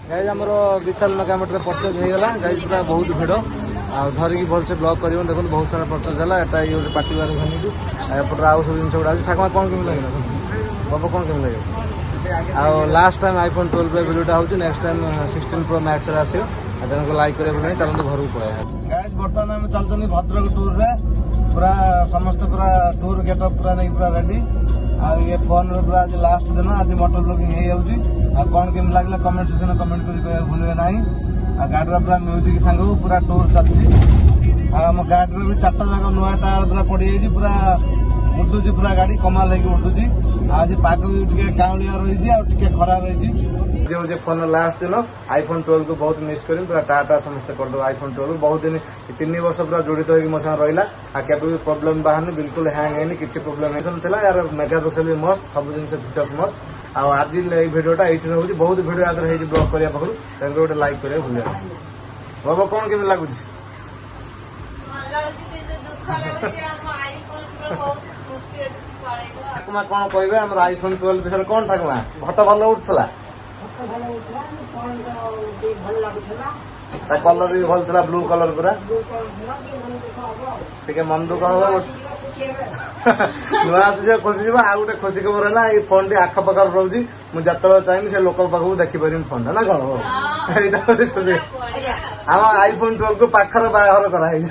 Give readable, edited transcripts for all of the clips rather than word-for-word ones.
Guys आमर विशाल Mega Mart purchase होगा guys पूरा बहुत भिड़ धरिकी भलसे ब्लॉग कर देखो बहुत सारा परचेज है एटा ये गोटे पार्टी बार भाई एपटे आउ सब जिन गुड़ा ठाकुमा कौन केमी लगे बाबा कौन केमी लगे आ लास्ट टाइम iPhone 12 भिडियोटा होची नेक्स्ट टाइम 16 Pro Max रे आसियो जन को लाइक करे चलते घर को पड़े गाइज बर्तमान आम चलते भद्रक टूर रे पूरा समस्त पूरा टूर गेटअप पूरा नहीं पूरा रेडी आ ये फोन रे पूरा आज लास्ट दिन आज मोटर ब्लॉगिंग हो जाउची आ कौन केमी लागला कमेंट सेक्शन में कमेंट कर भूलिए नहीं आ गाड़ी पूरा म्यूजिक सांग पूरा टूर चलती आम गाड़ी भी 4टा जगह नुआ टायर पूरा पड़ जाइए पूरा उठुची पूरा गाड़ी कमाल है उठुची आज पाग भी काउलिया रही है खरा रही फोन लास्ट दिन iPhone 12 को बहुत मिस कर पूरा टाटा समस्त करदे iPhone 12 बहुत दिन 3 वर्ष पूरा जड़ित हो मो साथ रहा केबे भी प्रोब्लेम बाहर बिल्कुल हैंग है किसी प्रोब्लेम नहीं यार मेगा पिक्सल भी मस्त सब जिन फीचर्स मस्त आज भिडियोटा ये हूँ बहुत भिडियो आदर ब्लॉग करने पाखु गोटे लाइक करें भूल बाबा कौन केमी लगुच ठाकुमा कौन कहे आम iPhone 12 विषय कौन ठाकुमा फटो भल उठला कलर भी भल था ब्लू कलर पूरा टे मन दुख हम नुआ आस खोसी आउ गोटे खुशी खबर है ये फोन टी आखपाख रोचे मुझे चाहिए से लोक पाखु देखिपारि फोन ना कौन यहाँ हूँ खुशी आम iPhone 12 को पाखर बाहर कराई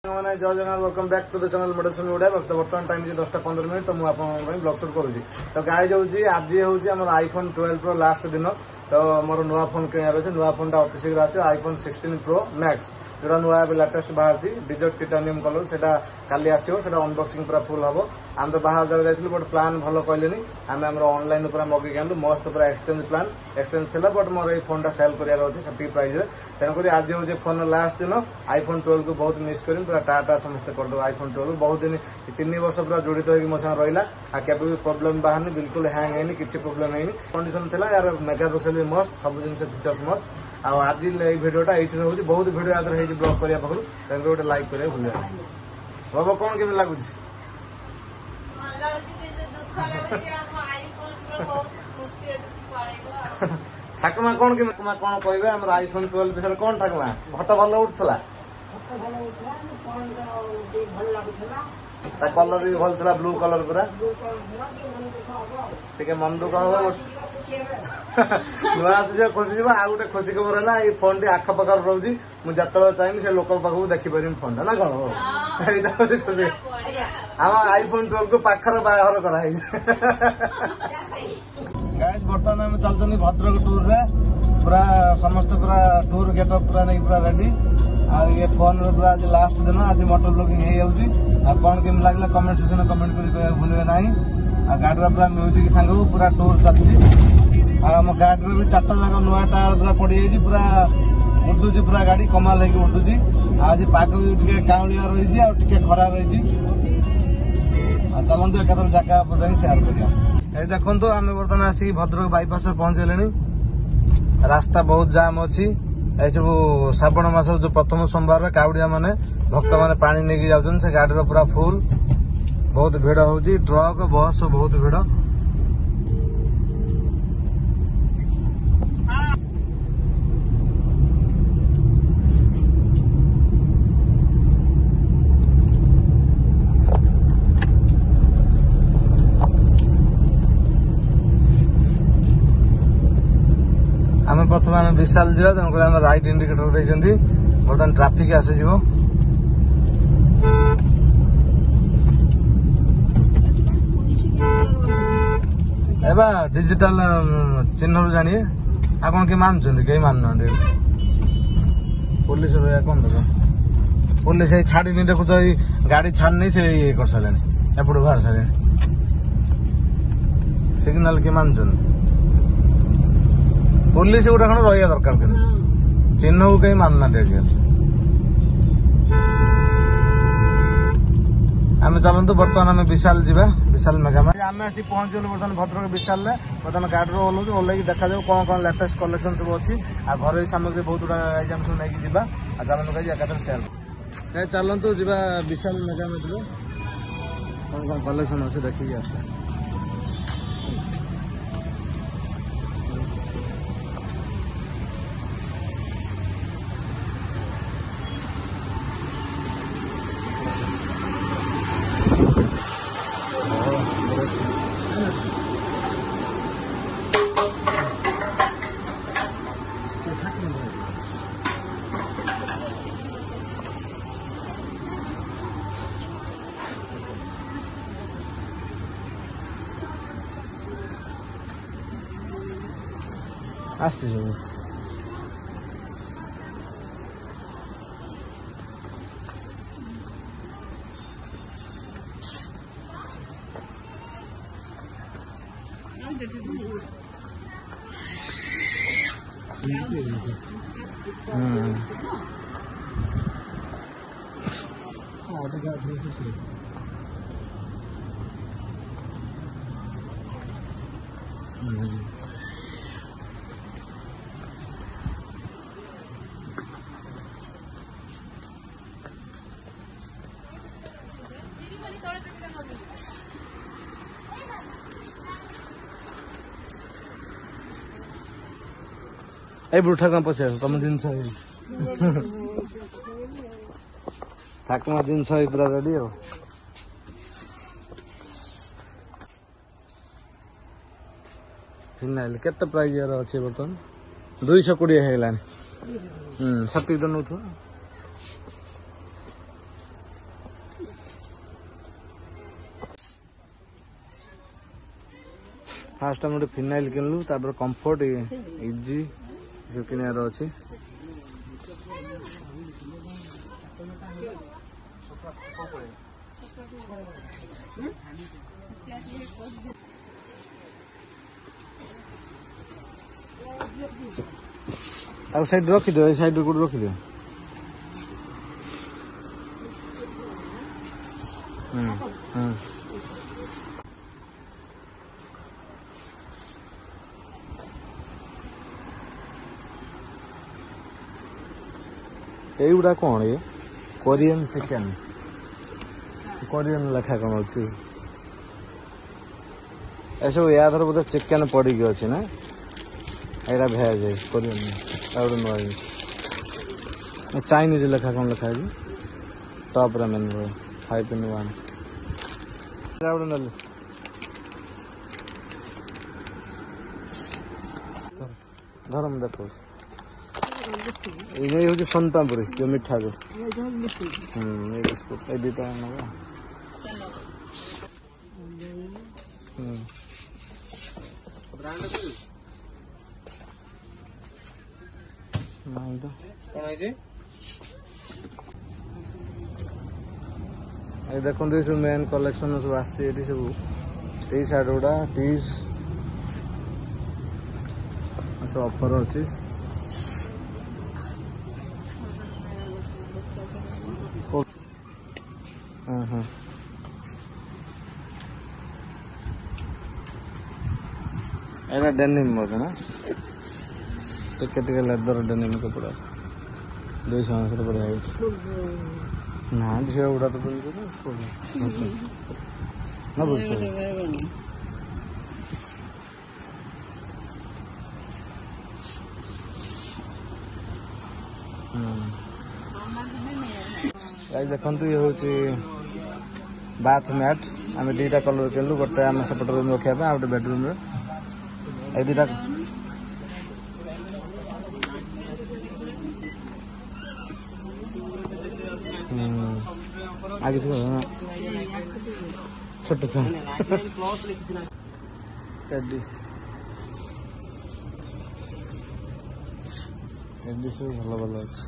जय Jagannath welcome back to the channel medicine उड़ा बर्तमान टाइम 10:15 तो मुझे ब्लॉग शूट करुँगी तो गाइज हूँ आज हूँ iPhone 12 Pro लास्ट दिन तो मोर नुआ फोन किणार अच्छे नुआ फोन अति शीघ्र आस iPhone 16 Pro Max जो नुआ लेटेस्ट बाहर डिजर्ट टाइटानियम कलर से काली आसो अनबॉक्सिंग पूरा फुल हम आम तो बाहर जगह जाइए बट प्लान भल कहले आम ऑनलाइन पूरा मगेक आनु मस्त पूरा एक्सचेंज थी बट मोर ये फोन सेल करार अच्छे से प्राइस तेणुक आज हूँ फोन लास्ट दिन iPhone 12 को बहुत मिस कर पूरा टाटा समस्त करदे iPhone 12 बहुत दिन 3 वर्ष पूरा जड़ित हो मो साथ रहा केबे भी प्रोब्लेम बाहर बिल्कुल हैंग है किसी प्रोब्लेम नहीं कंडीशन थी यार मेगा पिक्सल भी मस्त सब जिन फीचर्स मस्त आज भिडियोटा ये हूँ बहुत भिडियो आदर ब्लॉग करने पाखु गोटे लाइक करें भूल बाबा कौन केमी लगुच ठाकुमा कौन केमी कौन कहे आम iPhone 12 विषय कौन ठाकुमा फटो भल उठला कलर भी भल था ब्लू कलर पूरा टे मन दुख हम नुआ आस खोसी आउ गोटे खुशी खबर है ये फोन टी आखपाख रोचे मुझे चाहिए से लोक पाखु देखिपारि फोन ना कौन यहाँ हूँ खुशी आम iPhone 12 को पाखर बाहर कराई गाइज बर्तमान आम चलते भद्रक टूर रे पूरा समस्त पूरा टूर गेटअप पूरा नहीं पूरा रेडी आ ये फोन रे पूरा आज लास्ट दिन आज मोटर ब्लॉगिंग हो जाउची आ कौन केमी लागला कमेंट सेक्शन में कमेंट कर भूलिए नहीं आ गाड़ी पूरा म्यूजिक सांग पूरा टूर चलती आम गाड़ी भी 4टा जगह नुआ टायर पूरा पड़ जाइए पूरा उठुची पूरा गाड़ी कमाल है उठुची आज पाग भी काउलिया रही है खरा रही चलते एक जगह जाए सेयार कर देखो आम बर्तमान आसिक भद्रक बाईपास पहुंचले रास्ता बहुत जाम अच्छी सब श्रावण मास जो प्रथम सोमवार कावड़िया माने भक्त माने पानी नहीं जाऊँ से गाड़ी पूरा फुल बहुत भिड़ हो ट्रक बस बहुत भिड़ आम प्रथम आम विशाल जा तेणुक आम राइट इंडिकेटर देखते बर्तमान ट्राफिक आसीज डिजिटल चिन्ह जानिए आ कौन किए मानुंट कहीं मानुना पुलिस कौन देख पुलिस छाड़ी देखुच गाड़ी छाड़नी से ये कर सारे एपट बाहर सारे सिग्नाल किए मानुंट पुलिस गोटे खंड रहा दरकार चिन्ह को कहीं मानुना आम चलतु बर्तमान आम विशाल जावा विशाल मेगामार्ट आम आसी पहुंचल बर्तमान भद्रक विशाल बर्तमान गाड़ी ओह्लू ओह्लैक देखा जाऊ कौन कौन लेटेस्ट कलेक्शन सब अच्छी आ घर सामग्री बहुत गुड़ा आइटम सब नहीं जावा चलतु कहीं एकाथर सेल चलतु जावा विशाल मेगामार्ट कौन कौन कलेक्शन अच्छे देखिए आस आसते सब ए बुढ़ा कौन पचास तुम जिन ठाकुर जिन पूरा रेडी हो फिनाइल केते प्राइस अच्छे बर्तमान 220 है सती तो नौ फास्ट हम फिनाइल किनलु तापर कंफर्ट इजी किनार अच्छी साइड रखिद साइड को रखिद एगुड़ा कौन ये कोरियन चिकेन कोरियन लेखा कौन अच्छी ऐसे या धर बोधे चिकेन पड़ी अच्छी ना यहाँ भेज है कोरियन नुआ चाइनीज लेखा कौन लिखा है टॉप रामेन 5-in-1 धर्म देखो ये हूँ सोनपापुरी जो मिठा जो ये बिस्कुट ये दीटा नवा नहीं तो कौन है जी ये देखो ये सब मेन कलेक्शन सब आसी सब टी साइड गुड़ा टीज सब ऑफर अच्छी एरा डेनिम मोटे ना टिके लेदर डेनिम कपड़ा 200 रुपये ना झील गुड़ा तो ना बुझ देखु ये हूँ बाथ मैट आम दीटा कलर किनलु गोटे आम सेपट रूम रखा गोटे बेडरूम ए दीटा आगे छोट सा टेडी सब भल भल अच्छे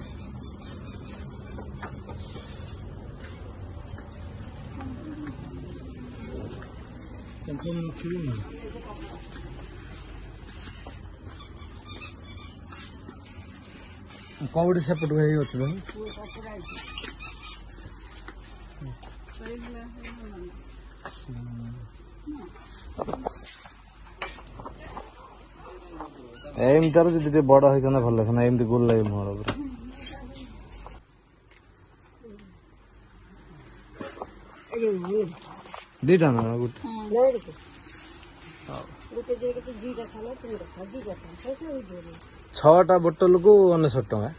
कौड़ी सेपट अच्छे ଏମିତି ଯଦି ଟିକେ ବଡ ହେଇଥାନ୍ତା ଭଲ ଲାଗିଥାନ୍ତା, ଏମିତି ଗୋଲ ଲାଗେ ମୁହଁର ପୁରା। ଦିଟା ନା ଗୋଟେ? 6ଟା ବୋଟଲକୁ 99 ଟଙ୍କା।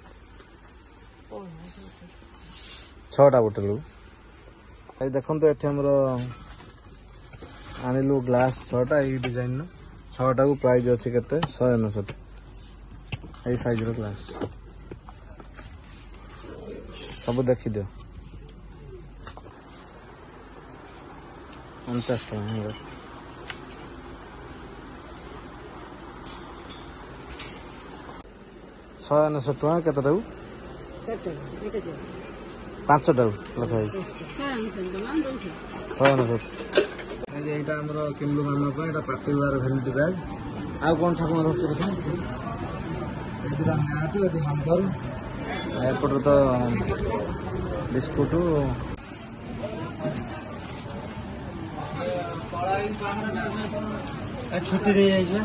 6ଟା ବୋଟଲକୁ। ଏଇ ଦେଖନ୍ତୁ ଏଠି ଆମର ଆଣିଲୁ ଗ୍ଲାସ 6ଟା ଏଇ ଡିଜାଇନ ର। 6ଟାକୁ ପ୍ରାଇସ୍ ଅଛି କେତେ? 199। ଏଇ ସାଇଜ ର ଗ୍ଲାସ ସବୁ ଦେଖିଦିଅ। 50 ଟଙ୍କା। 199 ଟଙ୍କା। କେତେଟାକୁ? 5ଟାକୁ ଲେଖା ହେଇଛି 199। এইটা আমরা কিনলু মামা ପାଇଁ, এটা ପାର୍ଟି ୱେୟାର ଭ୍ୟାନିଟି ବ୍ୟାଗ୍। ଆଉ କ'ଣ ଠାକୁର ରଖୁଛୁ ଦେଖ? ଏଇଟା ମ୍ୟାଟ୍, ଏଠି ହାଙ୍ଗର, ଏପଟରେ ତ ବିସ୍କୁଟ। ଛୁଟି ହେଇଯାଇଛି।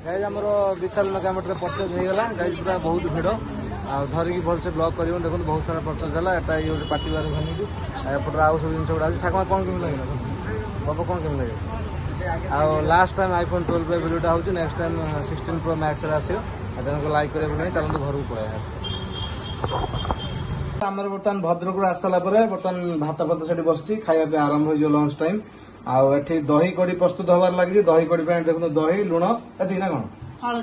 ଗାଇଜ ଆମର ବିଶାଲ ମେଗାମାର୍ଟରେ ପରଚେଜ ହେଇଗଲା। ଗାଇଜ ପୁରା ବହୁତ ଭିଡ଼, ଆଉ ଧରିକି ଭଲସେ ବ୍ଲକ୍ କରିବ। ଦେଖନ୍ତୁ ବହୁତ ସାରା ପରଚେଜ ହେଲା। ଏଟା ଇଏ ଗୋଟେ ପାର୍ଟି ୱେୟାର ଭ୍ୟାନିଟି, ଏପଟରେ ଆଉ ସବୁ ଜିନିଷ ଗୁଡ଼ା ଅଛି। ଠାକୁର କ'ଣ କେମିତି ଲାଗିଲା? ବାବା କ'ଣ କେମିତି ଲାଗିବ? ଆଉ ଲାଷ୍ଟ ଟାଇମ୍ iPhone 12 ପାଇଁ ଭିଡ଼ିଓଟା ହେଉଛି, ନେକ୍ସଟ ଟାଇମ୍ 16 Pro Maxରେ ଆସିବ। ଆଉ ତେଣୁ ଲାଇକ୍ କରିବାକୁ ନାହିଁ, ଚାଲନ୍ତୁ ଘରକୁ ପଳେଇବା। ଆମର ବର୍ତ୍ତମାନ ଭଦ୍ରକରୁ ଆସିଲା ପରେ ବର୍ତ୍ତମାନ ଭାତ ସେଠି ବସିଛି, ଖାଇବା ପାଇଁ ଆରମ୍ଭ ହେଇଯିବ ଲଞ୍ଚ ଟାଇମ୍। ଆଉ ଏଠି ଦହି କଡି ପ୍ରସ୍ତୁତ ହବାର ଲାଗିଛି। ଦହି କଡି ପାଇଁ ଦେଖନ୍ତୁ ଦହି, ଲୁଣ, ଏତିକି ନା କ'ଣ,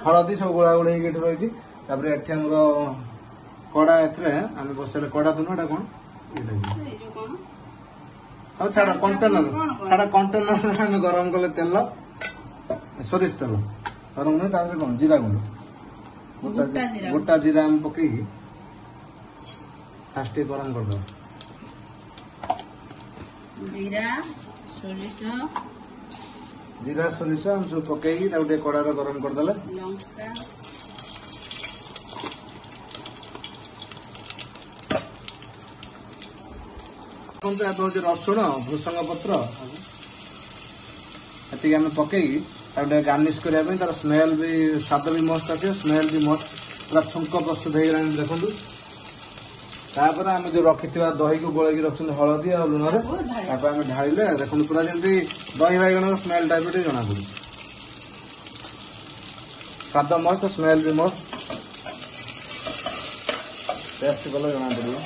ହଳଦୀ ସବୁ ଗୋଳା ଗୋଳି ହେଇକି ଏଠି ରହିଛି। ତାପରେ ଏଠି ଆମର କଡା, ଏଥିରେ ଆମେ ବସେଇଲେ କଡା ତ ନୁହଁ, ଏଟା କ'ଣ ହଉ ଛାଡ, କଣ୍ଟେନର ଆମେ ଗରମ କଲେ ତେଲ, ସୋରିଷ ତେଲ ଗରମ ନୁହେଁ, ତା ଦେହରେ କ'ଣ ଜିରା ଗୁଣ୍ଡ, ଗୋଟା ଜିରା ଆମେ ପକେଇକି ଫାଷ୍ଟ ଟିକେ ଗରମ କରିଦେବା। ଜିରା ସୋରିଷ ଆମେ ସବୁ ପକେଇକି ତାକୁ ଟିକେ କଡାରେ ଗରମ କରିଦେଲେ। ହଉଛି ରସୁଣ, ଭୃଷଙ୍ଗ ପତ୍ର, ଏତିକି ଆମେ ପକେଇକି ତାକୁ ଟିକେ ଗାର୍ନିଶ କରିବା ପାଇଁ, ତାର ସ୍ମେଲ ବି, ସ୍ୱାଦ ବି ମସ୍ତ ଆସିବ, ସ୍ମେଲ ବି ମସ୍ତ। ପୁରା ଛୁଙ୍କ ପ୍ରସ୍ତୁତ ହେଇଗଲାଣି ଦେଖନ୍ତୁ। ତାପରେ ଆମେ ଯୋଉ ରଖିଥିବା ଦହିକୁ ଗୋଳେଇକି ରଖିଛନ୍ତି ହଳଦୀ ଆଉ ଲୁଣରେ, ତାକୁ ଆମେ ଢାଳିଲେ ଦେଖନ୍ତୁ ପୁରା ଯେମିତି ଦହି ବାଇଗଣର ସ୍ମେଲ ଟାଇପ ଟିକେ ଜଣା ପଡୁଛି। ସ୍ୱାଦ ମସ୍ତ, ସ୍ମେଲ ବି ମସ୍ତ, ଟେଷ୍ଟ କଲେ ଜଣା ପଡିବ।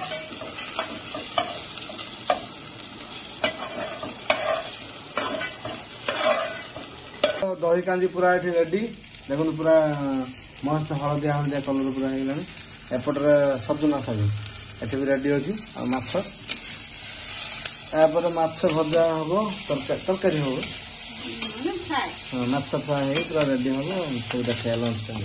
ଦହି କାଞ୍ଜି ପୁରା ଏଠି ରେଡି। ଦେଖନ୍ତୁ ପୁରା ମସ୍ତ ହଳଦିଆ ହଳଦିଆ କଲର ପୁରା ହେଇଗଲାଣି। ଏପଟରେ ସଜନା ଶାଗ ଏଠି ବି ରେଡି ଅଛି। ଆଉ ମାଛ, ତାପରେ ମାଛ ଭଜା ହବ, ତରକାରୀ ହବ, ମାଛ ଫ୍ରାଏ ହେଇକି ପୁରା ରେଡି ହବ। ସେଇଟା ଖାଇବା ଲଞ୍ଚ ଟାଇମ୍।